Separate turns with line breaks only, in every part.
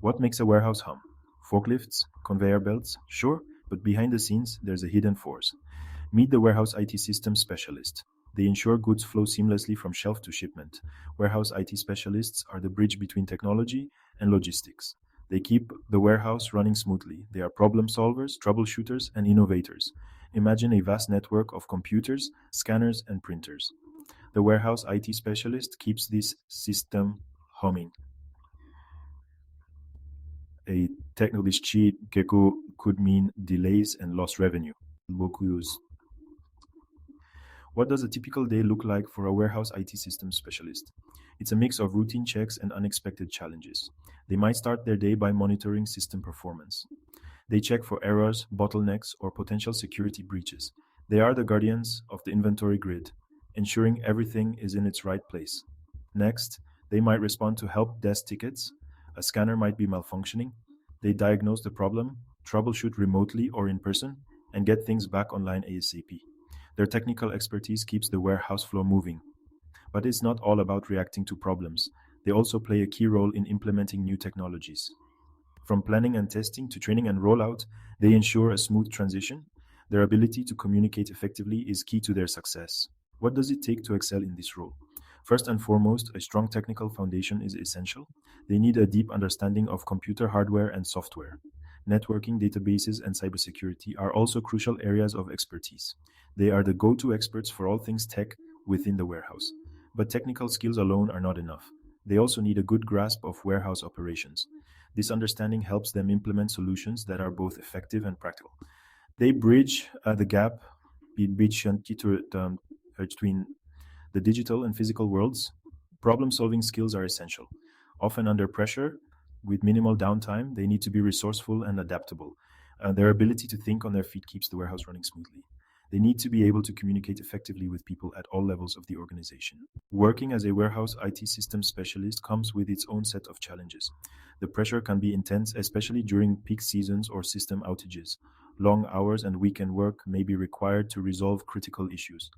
What makes a warehouse hum? Forklifts, conveyor belts? Sure, but behind the scenes, there's a hidden force. Meet the warehouse IT systems specialist. They ensure goods flow seamlessly from shelf to shipment. Warehouse IT specialists are the bridge between technology and logistics. They keep the warehouse running smoothly. They are problem solvers, troubleshooters, and innovators. Imagine a vast network of computers, scanners, and printers. The warehouse IT specialist keeps this system humming. A technical cheat gecko could mean delays and lost revenue. Boku's. What does a typical day look like for a warehouse IT systems specialist? It's a mix of routine checks and unexpected challenges. They might start their day by monitoring system performance. They check for errors, bottlenecks, or potential security breaches. They are the guardians of the inventory grid, ensuring everything is in its right place. Next, they might respond to help desk tickets. A scanner might be malfunctioning. They diagnose the problem, troubleshoot remotely or in person, and get things back online ASAP. Their technical expertise keeps the warehouse flow moving. But it's not all about reacting to problems. They also play a key role in implementing new technologies. From planning and testing to training and rollout, they ensure a smooth transition. Their ability to communicate effectively is key to their success. What does it take to excel in this role? First and foremost, a strong technical foundation is essential. They need a deep understanding of computer hardware and software. Networking, databases, and cybersecurity are also crucial areas of expertise. They are the go-to experts for all things tech within the warehouse. But technical skills alone are not enough. They also need a good grasp of warehouse operations. This understanding helps them implement solutions that are both effective and practical. They bridge the gap between the digital and physical worlds. Problem-solving skills are essential. Often under pressure, with minimal downtime, they need to be resourceful and adaptable. Their ability to think on their feet keeps the warehouse running smoothly. They need to be able to communicate effectively with people at all levels of the organization. Working as a warehouse IT systems specialist comes with its own set of challenges. The pressure can be intense, especially during peak seasons or system outages. Long hours and weekend work may be required to resolve critical issues.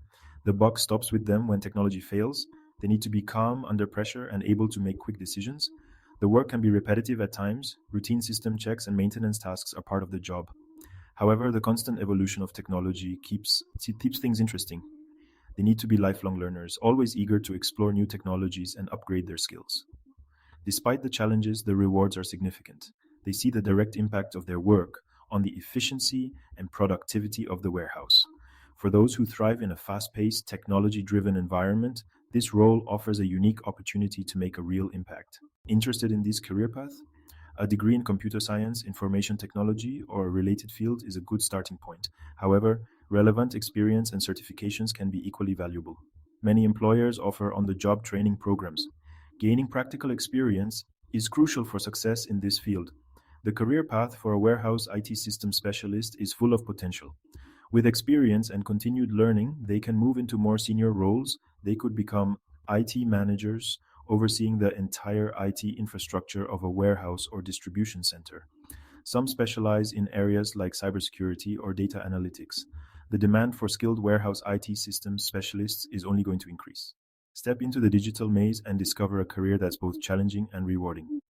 The buck stops with them when technology fails. They need to be calm under pressure and able to make quick decisions. The work can be repetitive at times. Routine system checks and maintenance tasks are part of the job. However, the constant evolution of technology keeps things interesting. They need to be lifelong learners, always eager to explore new technologies and upgrade their skills. Despite the challenges, the rewards are significant. They see the direct impact of their work on the efficiency and productivity of the warehouse. For those who thrive in a fast-paced, technology-driven environment, this role offers a unique opportunity to make a real impact. Interested in this career path? A degree in computer science, information technology, or a related field is a good starting point. However, relevant experience and certifications can be equally valuable. Many employers offer on-the-job training programs. Gaining practical experience is crucial for success in this field. The career path for a warehouse IT system specialist is full of potential. With experience and continued learning, they can move into more senior roles. They could become IT managers, overseeing the entire IT infrastructure of a warehouse or distribution center. Some specialize in areas like cybersecurity or data analytics. The demand for skilled warehouse IT systems specialists is only going to increase. Step into the digital maze and discover a career that's both challenging and rewarding.